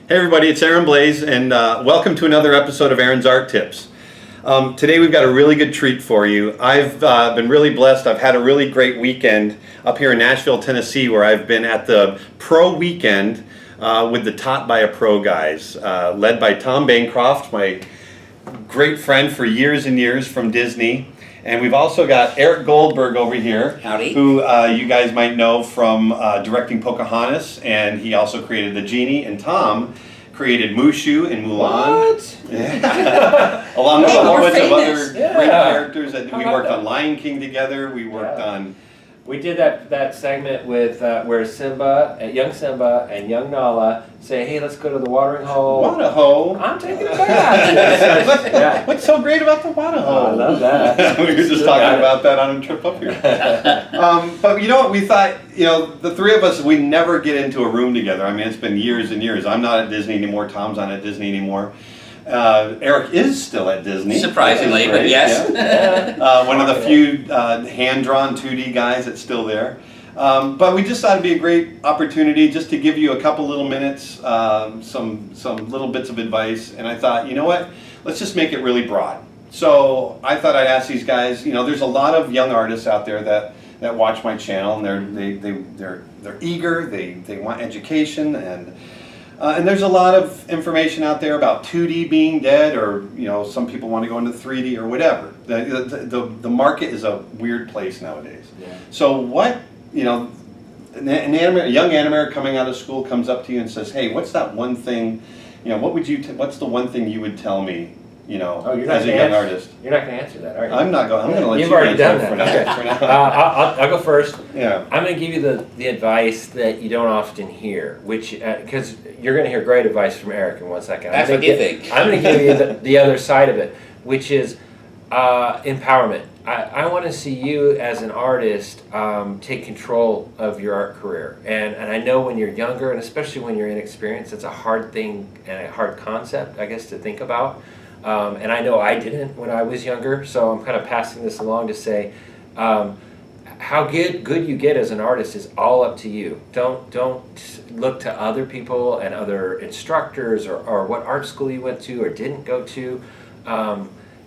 Hey everybody, it's Aaron Blaise, and welcome to another episode of Aaron's Art Tips. Today we've got a really good treat for you. I've been really blessed. I've had a really great weekend up here in Nashville, Tennessee, where I've been at the Pro Weekend with the Taught by a Pro guys, led by Tom Bancroft, my great friend for years and years from Disney. And we've also got Eric Goldberg over here, Howdy. who you guys might know from directing Pocahontas, and he also created the Genie. And Tom created Mushu and Mulan. What? Yeah. Along with a whole bunch of other Yeah. great characters. And we worked on Lion King together. We worked on... We did that segment with where young Simba and young Nala say, "Hey, let's go to the watering hole." Water hole. I'm taking a bath. Yeah. What's so great about the water hole? I love that. We were just talking about that on a trip up here. But you know what, we thought, the three of us, we never get into a room together. I mean, it's been years and years. I'm not at Disney anymore. Tom's not at Disney anymore. Eric is still at Disney. Surprisingly, but yes. Yeah. One of the few hand-drawn 2D guys that's still there. But we just thought it'd be a great opportunity just to give you a couple little minutes, some little bits of advice. And I thought, you know what, let's just make it really broad. So I thought I'd ask these guys, there's a lot of young artists out there that watch my channel, and they're eager, they want education, and there's a lot of information out there about 2D being dead, or some people want to go into 3D or whatever. The market is a weird place nowadays. Yeah. So what, a young animator coming out of school comes up to you and says, "Hey, what's that one thing? What's the one thing you would tell me? As a young artist." You're not going to answer that, are you? I'm not going. I'm going to let You've you already answer done for that. now. Okay. For now. I'll go first. Yeah. I'm going to give you the advice that you don't often hear, which because you're going to hear great advice from Eric in 1 second. That's what you think. I'm going to give you the other side of it, which is empowerment. I want to see you as an artist take control of your art career. And I know when you're younger, and especially when you're inexperienced, it's a hard thing and a hard concept, I guess, to think about. And I know I didn't when I was younger, so I'm kind of passing this along to say how good you get as an artist is all up to you. Don't look to other people and other instructors or what art school you went to or didn't go to.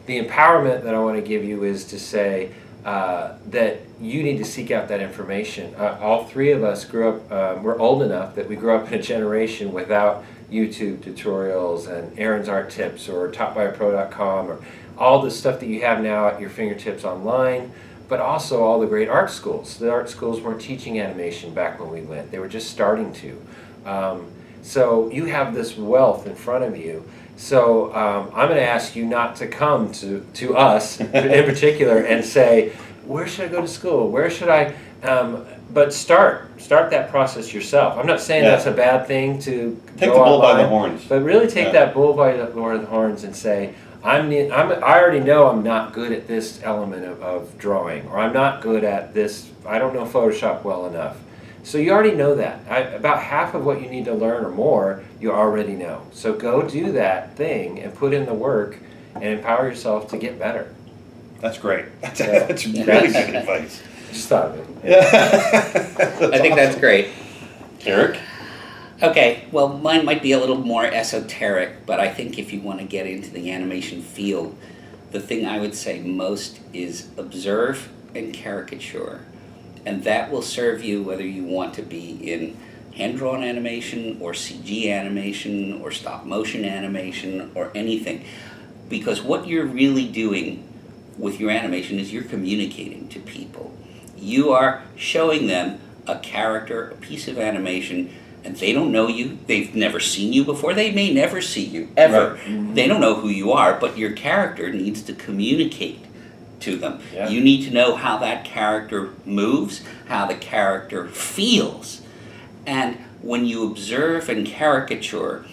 The empowerment that I want to give you is to say that you need to seek out that information. All three of us grew up, we're old enough that we grew up in a generation without YouTube tutorials and Aaron's Art Tips or taughtbyapro.com or all the stuff that you have now at your fingertips online, but also all the great art schools. The art schools weren't teaching animation back when we went. They were just starting to. So you have this wealth in front of you. So I'm going to ask you not to come to us in particular and say, where should I go to school? Where should I... but start that process yourself. I'm not saying that's a bad thing to take go the bull online, by the horns. but really take that bull by the horns and say, I already know I'm not good at this element of drawing, or I'm not good at this. I don't know Photoshop well enough. So you already know that. About half of what you need to learn or more, you already know. So go do that thing and put in the work and empower yourself to get better. That's great. That's really good advice. Just thought of it. Yeah. I think that's great. Eric? Okay, well, mine might be a little more esoteric, but I think if you want to get into the animation field, the thing I would say most is observe and caricature. And that will serve you whether you want to be in hand-drawn animation or CG animation or stop-motion animation or anything. Because what you're really doing with your animation is you're communicating to people. You are showing them a character, a piece of animation, and they don't know you. They've never seen you before. They may never see you, ever. Right. Mm-hmm. They don't know who you are, but your character needs to communicate to them. Yeah. You need to know how that character moves, how the character feels. And when you observe and caricature,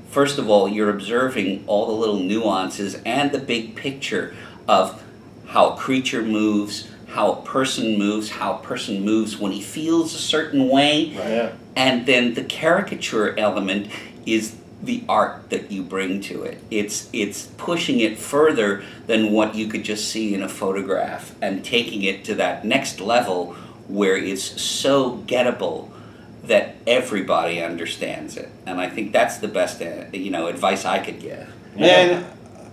first of all, you're observing all the little nuances and the big picture of how a creature moves, how a person moves, how a person moves when he feels a certain way. Right. Yeah. And then the caricature element is the art that you bring to it. It's pushing it further than what you could just see in a photograph and taking it to that next level where it's so gettable that everybody understands it. And I think that's the best, advice I could give. Man,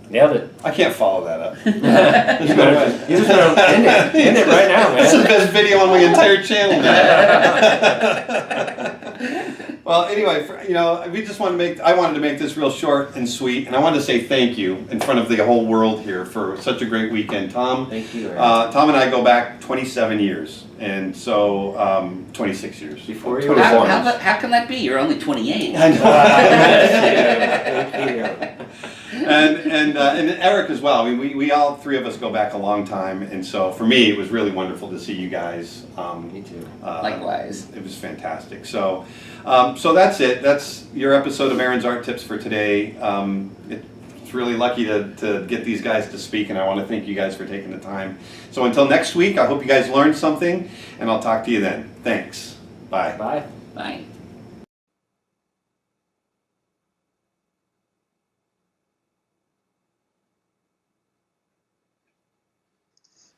Nailed it. I can't follow that up. You just better end it right now, man. That's the best video on my entire channel now. Well, anyway, we just I wanted to make this real short and sweet, and I wanted to say thank you in front of the whole world here for such a great weekend. Tom, Thank you, Aaron. Tom and I go back 27 years, and so 26 years. Before you were 24 born. years. How can that be? You're only 28. I know. Thank you. and Eric as well. I mean, we all three of us go back a long time, and so for me, it was really wonderful to see you guys. Me too. Likewise. It was fantastic. So that's it. That's your episode of Aaron's Art Tips for today. It's really lucky to get these guys to speak, and I want to thank you guys for taking the time. So until next week, I hope you guys learned something, and I'll talk to you then. Thanks. Bye. Bye. Bye.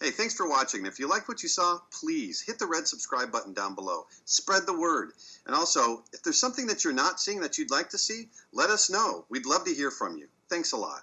Hey, thanks for watching. If you liked what you saw, please hit the red subscribe button down below. Spread the word. And also, if there's something that you're not seeing that you'd like to see, let us know. We'd love to hear from you. Thanks a lot.